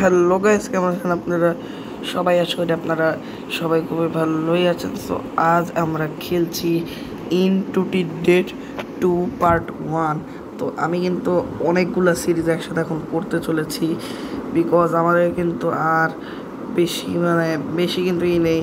Hello guys, কেমন আছেন আপনারা সবাই? আশা করি আপনারা সবাই খুবই ভালোই আছেন। সো আজ আমরা খেলছি ইনটু ডেট 2 পার্ট 1। তো আমি কিন্তু অনেকগুলো সিরিজ একসাথে এখন করতে চলেছি, বিকজ আমাদের কিন্তু আর বেশি কিন্তু নেই,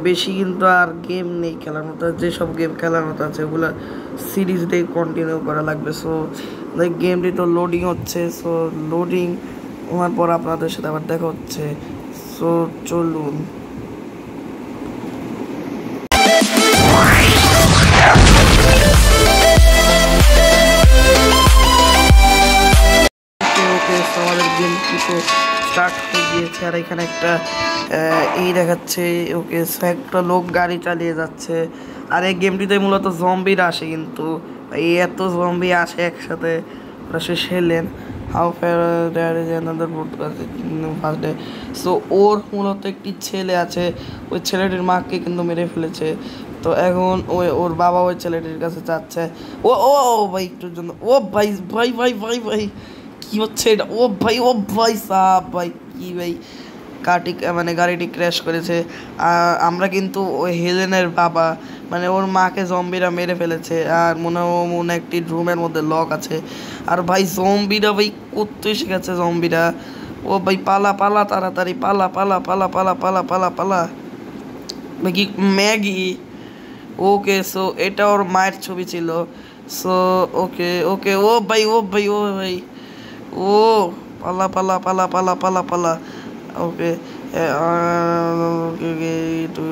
বেশি কিন্তু আর গেম নেই খেলার মতো। যেসব গেম খেলার মতো আছে ওগুলো সিরিজ দিয়ে কন্টিনিউ করা লাগবে। সো গেমটি তো লোডিং হচ্ছে, সো লোডিং হওয়ার পর আপনাদের সাথে আবার দেখা হচ্ছে। সো চলুন। ওকে, আমাদের গেমটি তো স্টার্ট হয়ে গিয়েছে। আর এখানে একটা এই দেখাচ্ছে। ওকে, একটা লোক গাড়ি চালিয়ে যাচ্ছে। আর এই গেমটিতে মূলত জম্বিরা আসে, কিন্তু এই এত জম্বি আসে একসাথে সে খেলেন। How fair there is another first day. So ওর মূলত একটি ছেলে আছে, ওই ছেলেটির মাকে কিন্তু মেরে ফেলেছে। তো এখন ওর বাবা ওই ছেলেটির কাছে যাচ্ছে। ও ও ভাই, একটুর জন্য ও ভাই ভাই ভাই ভাই ভাই কি হচ্ছে এটা? ও ভাই সাহ ভাই, কি ভাই গাড়িটি ক্র্যাশ করেছে। আমরা কিন্তু ওই হেলেনের বাবা, ওর মাকে জম্বিরা মেরে ফেলেছে। আর মনে একটি রুমের মধ্যে লক আছে। আর ভাই জম্বিরা ভাই করতে এসে গেছে জম্বিরা। ও ভাই পালা পালা, তাড়াতাড়ি পালা পালা পালা পালা পালা পালা পালা। ভাই কি ম্যাগি? ওকে, সো এটা ওর মায়ের ছবি ছিল। সো ওকে ওকে, ও ভাই ও পালা পালা পালা পালা পালা পালা। ওকে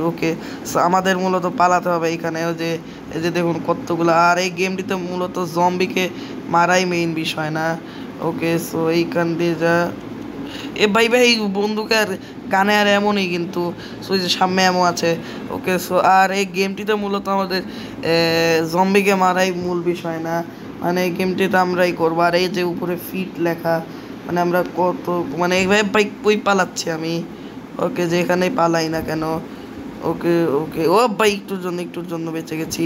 ওকে, আমাদের মূলত পালাতে হবে এখানে। এই যে দেখুন কতগুলো। আর এই গেমটিতে মূলত জম্বিকে মারাই মেইন বিষয় না। ওকে, সো এইখান দিয়ে যা। এ ভাই ভাই, বন্দুকে আর গানে আর এমনই, কিন্তু সো যে সামনে এমন আছে। ওকে, সো আর এই গেমটিতে মূলত আমাদের জম্বিকে মারাই মূল বিষয় না, এই গেমটিতে আমরাই করবো। আর এই যে উপরে ফিট লেখা, আমরা কত এইভাবে বাইক বই পালাচ্ছি আমি। ওকে, যেখানে পালাই না কেন। ওকে ওকে, ও ভাই একটুর জন্য বেঁচে গেছি।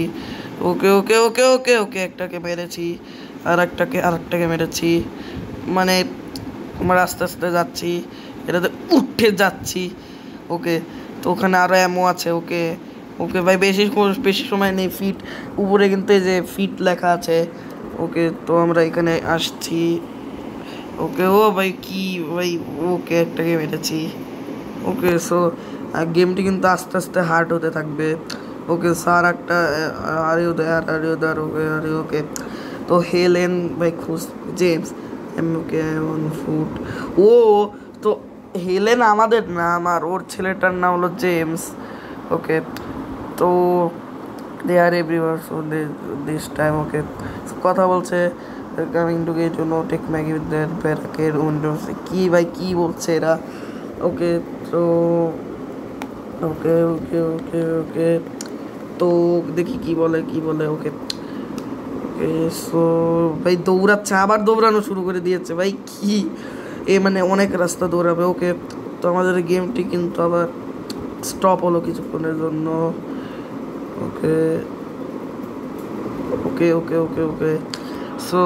ওকে ওকে ওকে ওকে ওকে, একটাকে মেরেছি, আরেকটাকে মেরেছি। আমরা আস্তে আস্তে যাচ্ছি, এটাতে উঠে যাচ্ছি। ওকে, তো ওখানে আরও এমও আছে। ওকে ওকে ভাই, বেশি সময় নেই। ফিট উপরে কিন্তু এই যে ফিট লেখা আছে। ওকে, তো আমরা এখানে আসছি। ওকে, ও ভাই কি ভাই, ওকে একটাকে মেরেছি। ওকে, সো গেমটি কিন্তু আস্তে আস্তে হার্ড হতে থাকবে। ওকে স্যার, একটা আরে উদার ওকে। তো হেলেন ভাই জেমস ওকে ফুট। ও তো হেলেন আমাদের নাম, আর ওর ছেলেটার নাম হলো জেমস। ওকে, তো they are everywhere, so this time. Okay, কথা বলছে coming to get you know take Maggi with that ব্যারাকের উইন্ডোজ। কি ভাই কি বলছে এরা? ওকে, তো ওকে ওকে ওকে ওকে, তো দেখি কি বলে। ওকে ওকে, সো ভাই দৌড়াচ্ছে, আবার দৌড়ানো শুরু করে দিয়েছে ভাই। কি অনেক রাস্তা দৌড়াবে। ওকে, তো আমাদের গেমটি কিন্তু আবার স্টপ হলো কিছুক্ষণের জন্য। ওকে okay okay okay okay, so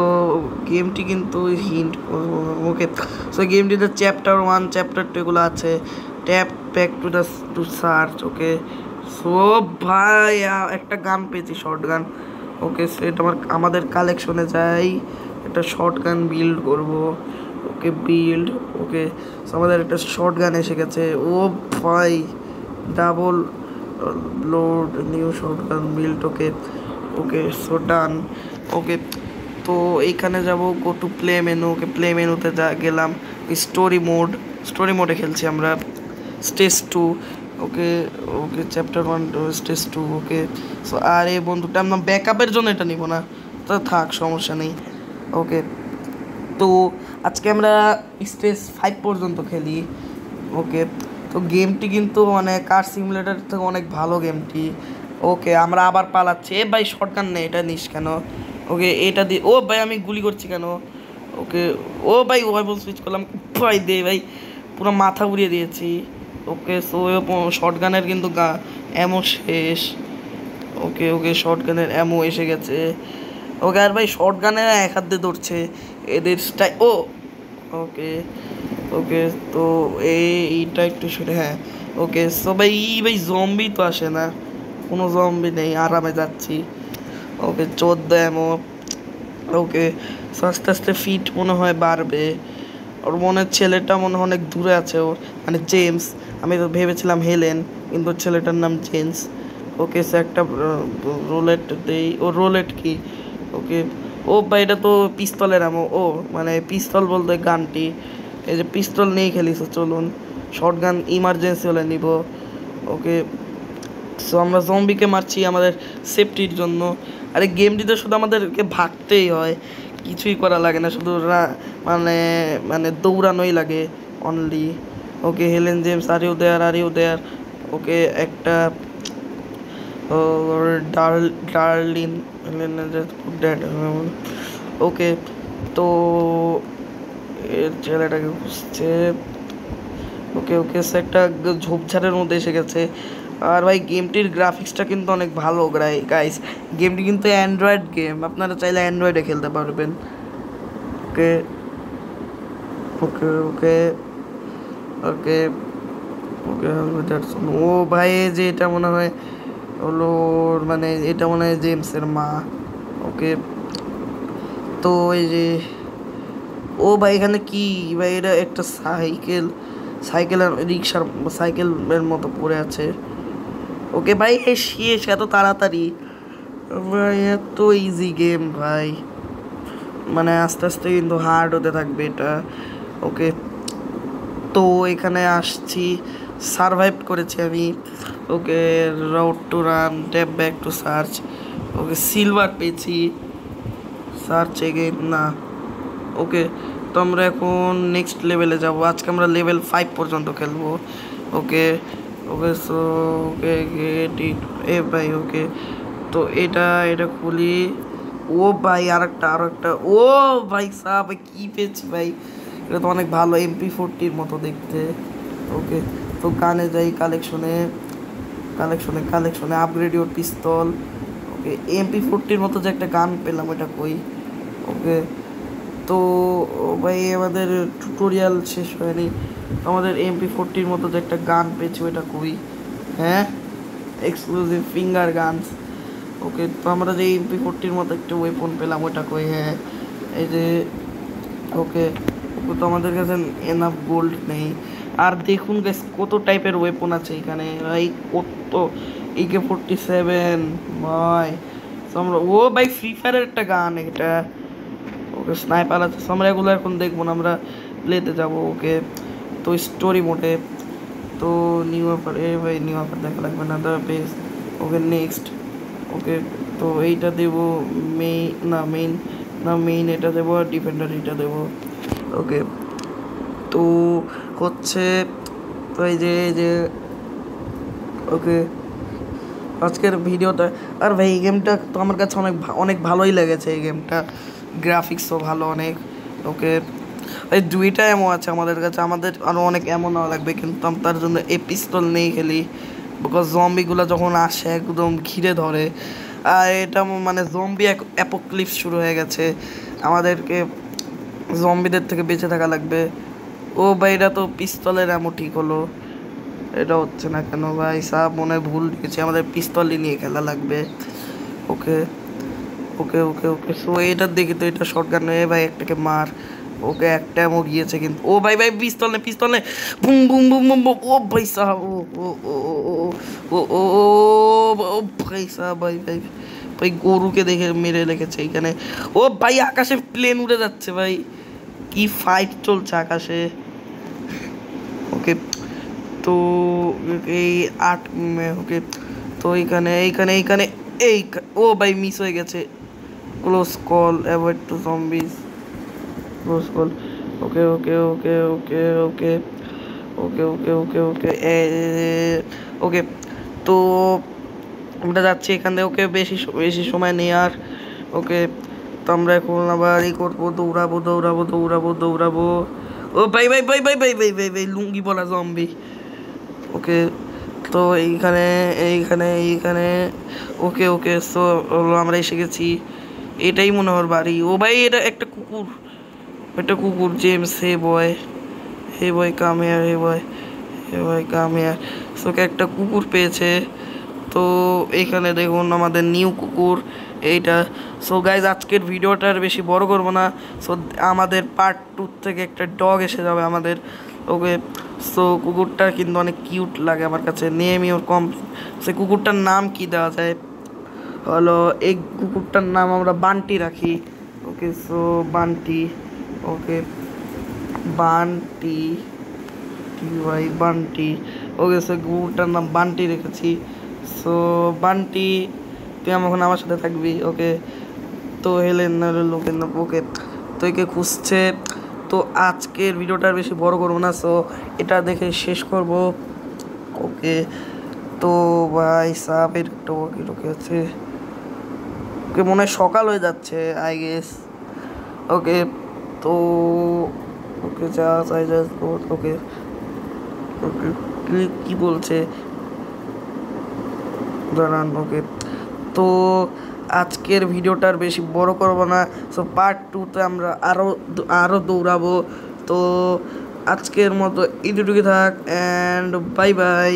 গেমটি কিন্তু হিন্ট। ওকে, সো গেমটিতে চ্যাপ্টার 1 চ্যাপ্টার 2 এগুলো আছে। Tap back to search. Okay, so ভাই একটা গান পেয়েছি, শর্ট গান। ওকে, সেটা আমাদের কালেকশনে যাই, একটা শর্ট গান বিল্ড করব। ওকে বিল্ড। ওকে, সো আমাদের একটা শর্ট গান এসে গেছে। ও ভাই, double load new shotgun build. Okay okay, so done. Okay, তো এইখানে যাব go to play menu. Okay, play মেনুতে গেলাম। স্টোরি মোডে খেলছি আমরা, stage 2। Okay okay, chapter 1 stage 2। Okay, so আর এই বন্ধুটা আমরা ব্যাকআপের জন্য এটা নিব না, তো থাক, সমস্যা নেই। ওকে, তো আজকে আমরা স্টেজ 5 পর্যন্ত খেলি। ওকে, তো গেমটি কিন্তু কার সিমুলেটার থেকে অনেক ভালো গেমটি। ওকে, আমরা আবার পালাচ্ছি। এ ভাই শটগান নেই, এটা নিস কেন? ওকে, এটা দিয়ে ও ভাই আমি গুলি করছি কেন? ওকে, ও ভাই ওয়েপন সুইচ করলাম ভাই, দে ভাই, পুরো মাথা উড়িয়ে দিয়েছি। ওকে, সো শটগানের কিন্তু অ্যামো শেষ। ওকে ওকে, শটগানের অ্যামো এসে গেছে। ওকে, আর ভাই শটগানের এক হাত দিয়ে ধরছে এদের স্টাইল। ও ওকে ওকে তো এইটা একটু শুনে, হ্যাঁ ওকে। সো ভাই ভাই জম্বি তো আসে না, কোনো জম্বি নেই, আরামে যাচ্ছি। ওকে 14 এমো। ওকে সো আস্তে আস্তে ফিট মনে হয় বাড়বে। ওর মনে হয় ছেলেটা মনে হয় অনেক দূরে আছে, ওর মানে জেমস। আমি তো ভেবেছিলাম হেলেন, কিন্তু ছেলেটার নাম জেমস। ওকে সে একটা রোলেট দেই। ও রোলেট কি? ওকে ও ভাই এটা তো পিস্তলের আমো। ও মানে পিস্তল বলতে গানটি, এই যে পিস্তল নিয়ে খেলিস, চলুন শর্ট গান ইমার্জেন্সি হলে নিব। ওকে সো আমরা জম্বিকে মারছি আমাদের সেফটির জন্য। আরে গেমটিতে শুধু আমাদেরকে ভাগতেই হয়, কিছুই করা লাগে না, শুধু মানে মানে দৌড়ানোই লাগে only. Okay Helen James are you there, are you there? Okay একটা ডার্লিন ওকে তো ছেলেটাকে খুঁজছে। ওকে ওকে সে একটা ঝোপঝাড়ের মধ্যে এসে গেছে। আর ভাই গেমটির গ্রাফিক্সটা কিন্তু অনেক ভালো গাইস। গেমটি কিন্তু অ্যান্ড্রয়েড গেম, আপনারা চাইলে অ্যান্ড্রয়েডে খেলতে পারবেন। ওকে ওকে ওকে ওকে ওকে ও ভাই যে এটা মনে হয় হলো মানে এটা মনে হয় জেমসের মা। ওকে তো এই যে ও ভাই এখানে কি ভাই, এটা একটা সাইকেল, সাইকেল আর রিক্সার সাইকেলের মতো পড়ে আছে। ওকে ভাই এই শেষ এত তাড়াতাড়ি ভাই, এত ইজি গেম ভাই, মানে আস্তে আস্তে কিন্তু হার্ড হতে থাকবে এটা। ওকে তো এখানে আসছি, সারভাইভ করেছি আমি। Okay route to run, tap back to search. Okay silver পেয়েছি, সার্চ এগেইন না। ওকে তো আমরা এখন নেক্সট লেভেলে যাব। আজকে আমরা লেভেল 5 পর্যন্ত খেলবো। ওকে okay so okay get it এ ভাই। ওকে তো এটা এটা খুলি। ও ভাই আরো একটা ও ভাই সাহ ভাই কী পেয়েছি ভাই, এটা তো অনেক ভালো, MP40 মতো দেখতে। ওকে তো গানে যাই, কালেকশনে কালেকশনে কালেকশনে upgrade your pistol. Okay MP40 মতো যে একটা গান পেলাম, ওটা কই? ওকে তো ভাই আমাদের টিউটোরিয়াল শেষ হয়নি, আমাদের MP40 মতো যে একটা গান পেয়েছি ওটা কই? হ্যাঁ এক্সক্লুসিভ ফিঙ্গার গানস। ওকে তো আমরা যে MP40 মতো একটা ওয়েপন পেলাম ওটা কই? হ্যাঁ এই যে। ওকে ওকে তো আমাদের কাছে এনাফ গোল্ড নেই। আর দেখুন গাইস কত টাইপের ওয়েপন আছে এখানে ভাই, কত AK-47 ভাই। তো আমরা ও ভাই ফ্রি ফায়ারের একটা গান এটা। ওকে স্নাইপার আছে, আমরা এগুলো এখন দেখবো না, আমরা প্লেতে যাব। ওকে তো স্টোরি মোডে তো নিউ অফার, এ ভাই নিউ অফার দেখা লাগবে না, the best. Okay next. Okay তো এইটা দেবো মেইন এটা দেবো, আর ডিফেন্ডার এটা দেবো। ওকে তো হচ্ছে তো এই যে ওকে আজকের ভিডিওটা। আর ভাই এই গেমটা তো আমার কাছে অনেক ভালোই লেগেছে, এই গেমটা গ্রাফিক্সও ভালো অনেক। ওকে এই 2টা এমও আছে আমাদের কাছে, আমাদের আরও অনেক এমও নেওয়া লাগবে, কিন্তু আমি তার জন্য পিস্তল নিয়ে খেলি, বিকজ জম্বিগুলো যখন আসে একদম ঘিরে ধরে। আর এটা মানে জম্বি অ্যাপোক্লিপস শুরু হয়ে গেছে, আমাদেরকে জম্বিদের থেকে বেঁচে থাকা লাগবে। ও ভাই এটা তো পিস্তলের এমন ঠিক হলো, এটা হচ্ছে না কেন ভাই সাহ, মনে হয় ভুল দিয়েছি, আমাদের পিস্তলই নিয়ে খেলা লাগবে। ওকে ওকে ওকে ওকে সো এটা দেখি তো, এটা শটগান নয় ভাই, একটাকে মার। ওকে একটা এমন গিয়েছে কিন্তু, ও ভাই ভাই পিস্তল নে boom boom boom boom boom. ও ভাই সাহ ও ও ও ও ও ও ও ভাই সাহ ভাই ভাই ভাই গরুকে দেখে মেরে রেখেছে এখানে। ও ভাই আকাশে প্লেন উড়ে যাচ্ছে ভাই, কি ফাইট চলছে আকাশে। ওকে তো এই 8 ওকে তো এইখানে এই ও ভাই মিস হয়ে গেছে, close call avoid to zombies, close call. Okay okay okay okay okay okay okay okay okay okay তো আমরা যাচ্ছি এখান থেকে। ওকে বেশি সময় নেই আর। ওকে তো আমরা এখন আবার এই করবো, দৌড়াবো। ও ভাই ভাই ভাই ভাই ভাই ভাই ভাই ভাই লুঙ্গি বলা জম্বি। ওকে তো এইখানে ওকে ওকে সো আমরা এসে গেছি, এটাই মনে হয় বাড়ি। ও ভাই এটা একটা কুকুর James, hey boy hey boy come here, hey boy come here. So okay একটা কুকুর পেয়েছে। তো এখানে দেখুন আমাদের নিউ কুকুর এইটা। সো গাইজ আজকের ভিডিওটার বেশি বড় করবো না। সো আমাদের পার্ট 2 থেকে একটা ডগ এসে যাবে আমাদের। ওকে, সো কুকুরটা কিন্তু অনেক কিউট লাগে আমার কাছে। নেম ইওর কম, সে কুকুরটার নাম কি দেওয়া যায়? হলো এই কুকুরটার নাম আমরা বান্টি রাখি। ওকে, সো বান্টি। ওকে, বান্টি, ভাই বান্টি। ওকে, সো কুকুরটার নাম বান্টি রেখেছি। সো বান্টি, তুই এখন আমার সাথে থাকবি। ওকে, তো হেলেন লোকের নাম। ওকে, তো একে খুঁজছে। তো আজকের ভিডিওটার বেশি বড় করবো না, সো এটা দেখে শেষ করব। ওকে, তো ভাই সাহেবের একটা ওকে ওকে আছে। ওকে, মনে হয় সকাল হয়ে যাচ্ছে আই গেস। ওকে, তো ওকে যা চাই যা। ওকে ওকে, কি বলছে দাঁড়ান। ওকে, তো আজকের ভিডিওটার বেশি বড় করব না। সো পার্ট 2তে আমরা আরও দৌড়াবো। তো আজকের মতো এটুকুই থাক, অ্যান্ড বাই বাই।